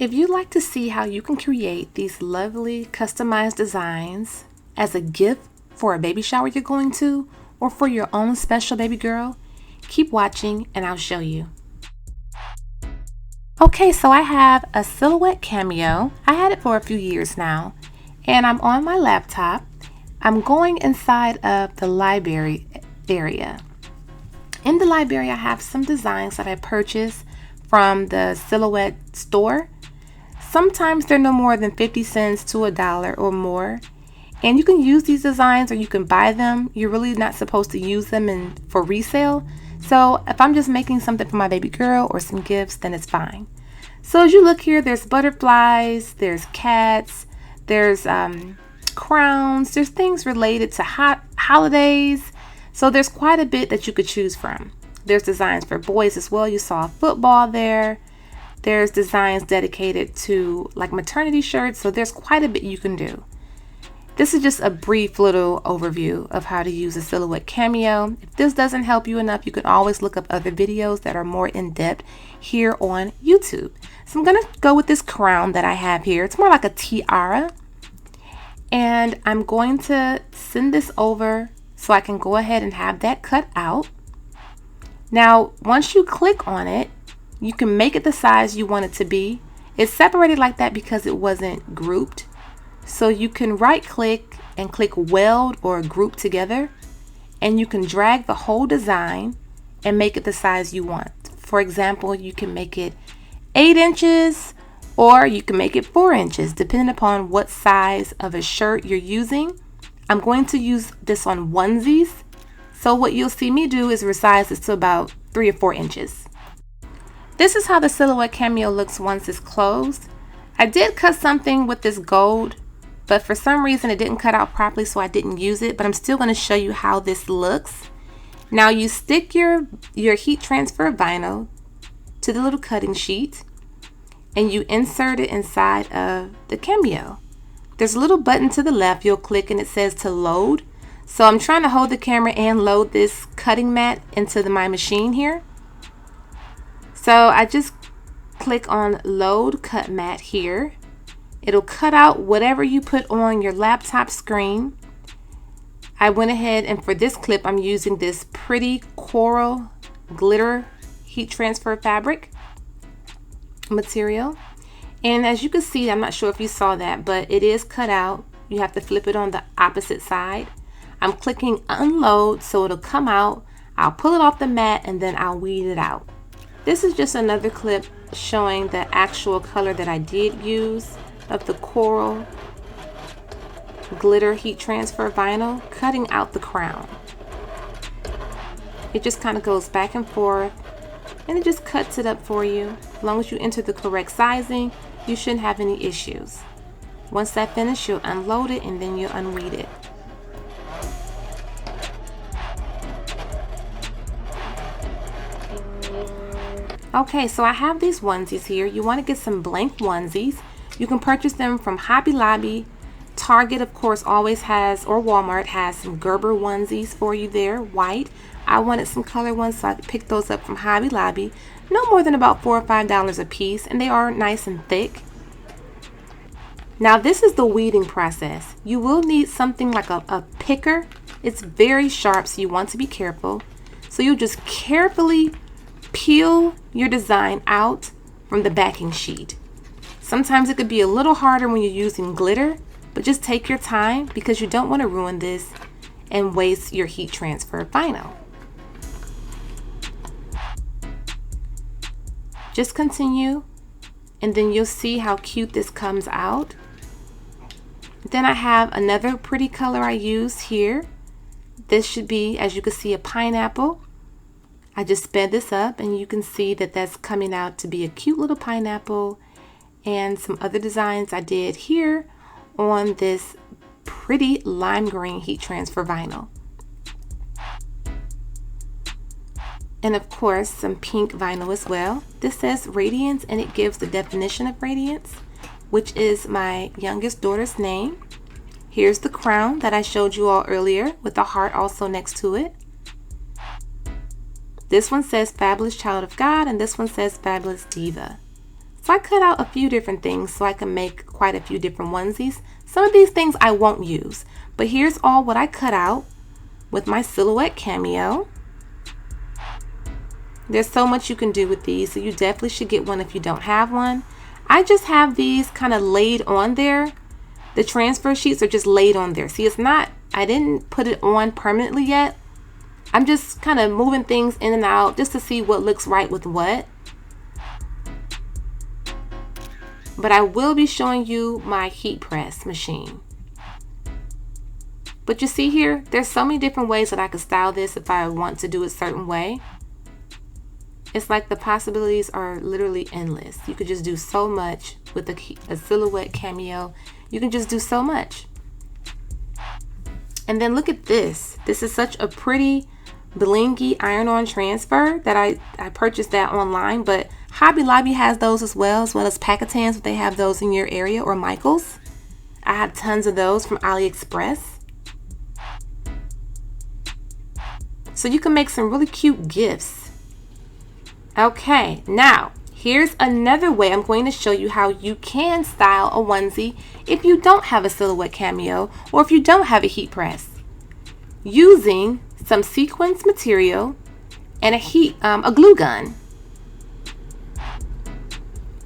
If you'd like to see how you can create these lovely customized designs as a gift for a baby shower you're going to, or for your own special baby girl, keep watching and I'll show you. Okay, so I have a Silhouette Cameo. I had it for a few years now, and I'm on my laptop. I'm going inside of the library area. In the library, I have some designs that I purchased from the Silhouette store. Sometimes they're no more than 50 cents to $1 or more. And you can use these designs or you can buy them. You're really not supposed to use them for resale. So if I'm just making something for my baby girl or some gifts, then it's fine. So as you look here, there's butterflies, there's cats, there's crowns, there's things related to holidays. So there's quite a bit that you could choose from. There's designs for boys as well. You saw football there. There's designs dedicated to like maternity shirts. So there's quite a bit you can do. This is just a brief little overview of how to use a Silhouette Cameo. If this doesn't help you enough, you can always look up other videos that are more in-depth here on YouTube. So I'm going to go with this crown that I have here. It's more like a tiara. And I'm going to send this over so I can go ahead and have that cut out. Now, once you click on it, you can make it the size you want it to be. It's separated like that because it wasn't grouped. So you can right click and click weld or group together, and you can drag the whole design and make it the size you want. For example, you can make it 8 inches or you can make it 4 inches depending upon what size of a shirt you're using. I'm going to use this on onesies. So what you'll see me do is resize this to about 3 or 4 inches. This is how the Silhouette Cameo looks once it's closed. I did cut something with this gold, but for some reason it didn't cut out properly, so I didn't use it, but I'm still going to show you how this looks. Now you stick your heat transfer vinyl to the little cutting sheet and you insert it inside of the Cameo. There's a little button to the left you'll click and it says to load. So I'm trying to hold the camera and load this cutting mat into my machine here. So I just click on load cut mat here. It'll cut out whatever you put on your laptop screen. I went ahead and for this clip I'm using this pretty coral glitter heat transfer fabric material. And as you can see, I'm not sure if you saw that, but it is cut out. You have to flip it on the opposite side. I'm clicking unload so it'll come out. I'll pull it off the mat and then I'll weed it out. This is just another clip showing the actual color that I did use of the coral glitter heat transfer vinyl, cutting out the crown. It just kind of goes back and forth and it just cuts it up for you. As long as you enter the correct sizing, you shouldn't have any issues. Once that finishes, you'll unload it and then you'll unweed it. Okay, so I have these onesies here. You want to get some blank onesies. You can purchase them from Hobby Lobby. Target, of course, always has, or Walmart has some Gerber onesies for you there, white. I wanted some color ones, so I picked those up from Hobby Lobby. No more than about $4 or $5 a piece, and they are nice and thick. Now this is the weeding process. You will need something like a picker. It's very sharp, so you want to be careful. So you'll just carefully peel your design out from the backing sheet. Sometimes it could be a little harder when you're using glitter, but just take your time because you don't want to ruin this and waste your heat transfer vinyl. Just continue and then you'll see how cute this comes out. Then I have another pretty color I used here. This should be, as you can see, a pineapple. I just sped this up and you can see that that's coming out to be a cute little pineapple, and some other designs I did here on this pretty lime green heat transfer vinyl. And of course some pink vinyl as well. This says radiance and it gives the definition of radiance, which is my youngest daughter's name. Here's the crown that I showed you all earlier with the heart also next to it. This one says Fabulous Child of God and this one says Fabulous Diva. So I cut out a few different things so I can make quite a few different onesies. Some of these things I won't use, but here's all what I cut out with my Silhouette Cameo. There's so much you can do with these, so you definitely should get one if you don't have one. I just have these kind of laid on there. The transfer sheets are just laid on there. See, it's not, I didn't put it on permanently yet. I'm just kind of moving things in and out just to see what looks right with what. But I will be showing you my heat press machine. But you see here, there's so many different ways that I could style this if I want to do it a certain way. It's like the possibilities are literally endless. You could just do so much with a Silhouette Cameo. You can just do so much. And then look at this. This is such a pretty blingy iron-on transfer that I purchased that online, but Hobby Lobby has those as well as Packatans if they have those in your area, or Michael's. I had tons of those from AliExpress. So you can make some really cute gifts. Okay, now here's another way I'm going to show you how you can style a onesie if you don't have a Silhouette Cameo or if you don't have a heat press. Using some sequins material and a glue gun.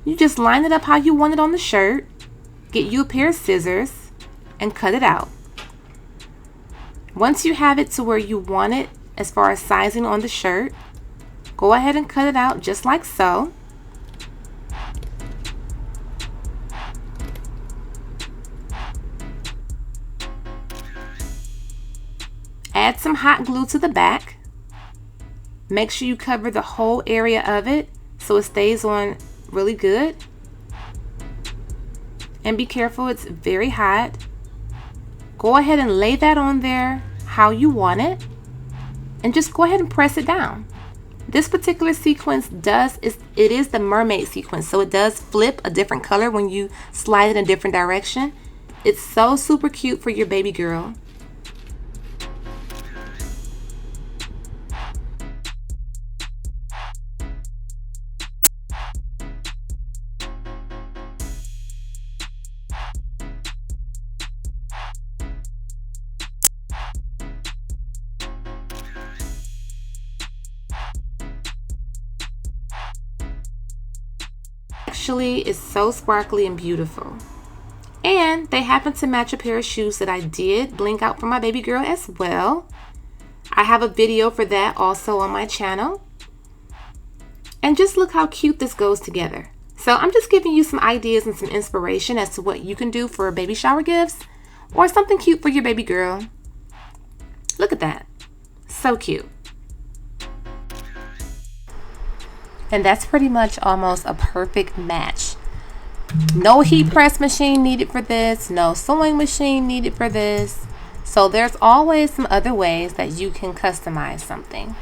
You just line it up how you want it on the shirt, get you a pair of scissors, and cut it out. Once you have it to where you want it as far as sizing on the shirt, go ahead and cut it out just like so. Add some hot glue to the back. Make sure you cover the whole area of it so it stays on really good. And be careful, it's very hot. Go ahead and lay that on there how you want it. And just go ahead and press it down. This particular sequence is the mermaid sequence, so it does flip a different color when you slide it in a different direction. It's so super cute for your baby girl. Actually is so sparkly and beautiful, and they happen to match a pair of shoes that I did blink out for my baby girl as well. I have a video for that also on my channel, and just look how cute this goes together. So I'm just giving you some ideas and some inspiration as to what you can do for baby shower gifts or something cute for your baby girl. Look at that, so cute. And that's pretty much almost a perfect match. No heat press machine needed for this, no sewing machine needed for this. So there's always some other ways that you can customize something.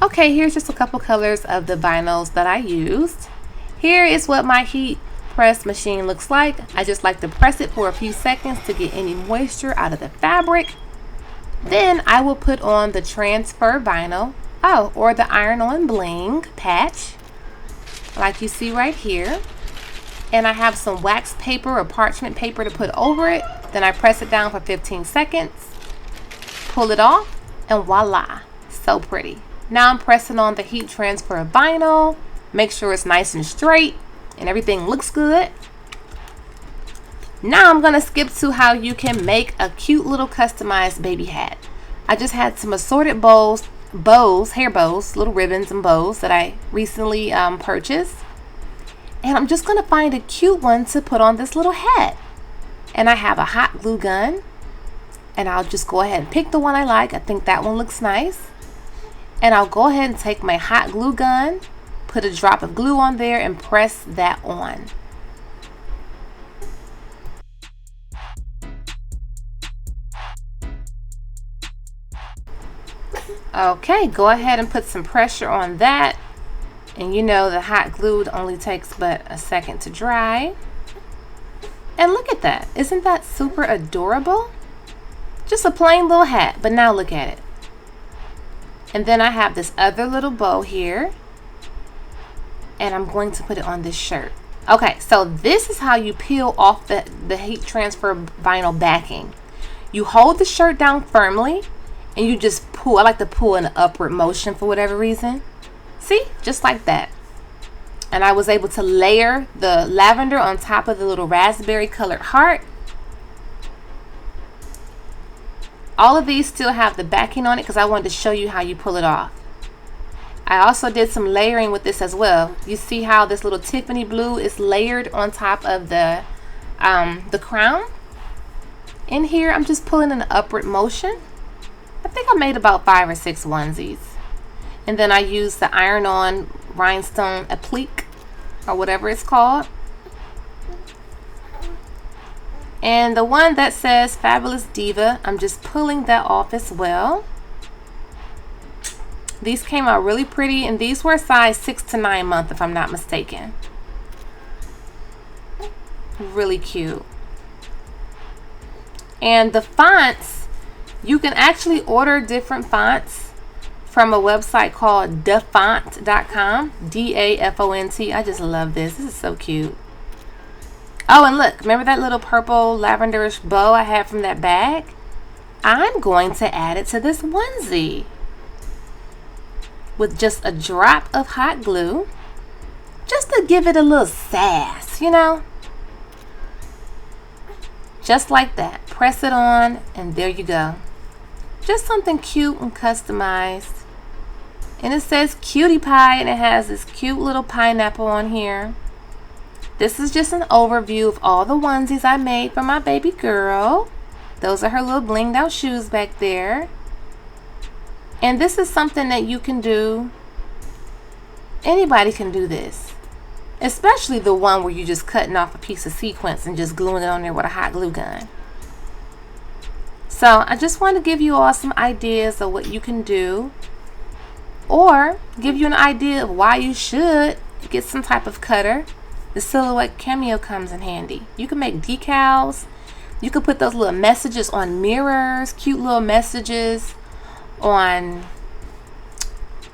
Okay, here's just a couple colors of the vinyls that I used. Here is what my heat press machine looks like. I just like to press it for a few seconds to get any moisture out of the fabric. Then I will put on the transfer vinyl. Or the iron-on bling patch, like you see right here. And I have some wax paper or parchment paper to put over it. Then I press it down for 15 seconds, pull it off, and voila, so pretty. Now I'm pressing on the heat transfer vinyl. Make sure it's nice and straight and everything looks good. Now I'm gonna skip to how you can make a cute little customized baby hat. I just had some assorted hair bows, little ribbons and bows that I recently purchased, and I'm just gonna find a cute one to put on this little hat. And I have a hot glue gun, and I'll just go ahead and pick the one I like. I think that one looks nice, and I'll go ahead and take my hot glue gun, put a drop of glue on there, and press that on. Okay, go ahead and put some pressure on that. And you know the hot glue only takes but a second to dry. And look at that. Isn't that super adorable? Just a plain little hat, but now look at it. And then I have this other little bow here. And I'm going to put it on this shirt. Okay, so this is how you peel off the heat transfer vinyl backing. You hold the shirt down firmly and you just pull. I like to pull in an upward motion for whatever reason. See, just like that. And I was able to layer the lavender on top of the little raspberry colored heart. All of these still have the backing on it because I wanted to show you how you pull it off. I also did some layering with this as well. You see how this little Tiffany blue is layered on top of the crown? In here, I'm just pulling in an upward motion. I think I made about 5 or 6 onesies. And then I used the iron-on rhinestone applique, or whatever it's called. And the one that says Fabulous Diva, I'm just pulling that off as well. These came out really pretty, and these were size 6 to 9 month, if I'm not mistaken. Really cute. And the fonts, you can actually order different fonts from a website called dafont.com. D-A-F-O-N-T. I just love this. This is so cute. Oh, and look, remember that little purple lavenderish bow I had from that bag? I'm going to add it to this onesie with just a drop of hot glue, just to give it a little sass, you know? Just like that. Press it on, and there you go. Just something cute and customized. And it says Cutie Pie, and it has this cute little pineapple on here. This is just an overview of all the onesies I made for my baby girl. Those are her little blinged out shoes back there. And this is something that you can do. Anybody can do this. Especially the one where you're just cutting off a piece of sequins and just gluing it on there with a hot glue gun. So I just want to give you all some ideas of what you can do, or give you an idea of why you should get some type of cutter. The Silhouette Cameo comes in handy. You can make decals. You can put those little messages on mirrors, cute little messages on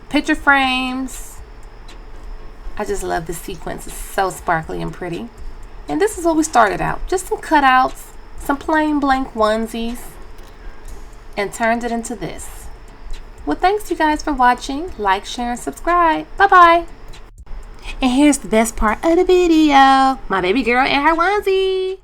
picture frames. I just love the sequence. It's so sparkly and pretty. And this is what we started out. Just some cutouts, some plain blank onesies, and turned it into this. Well, thanks you guys for watching. Like, share, and subscribe. Bye-bye. And here's the best part of the video. My baby girl and her onesie.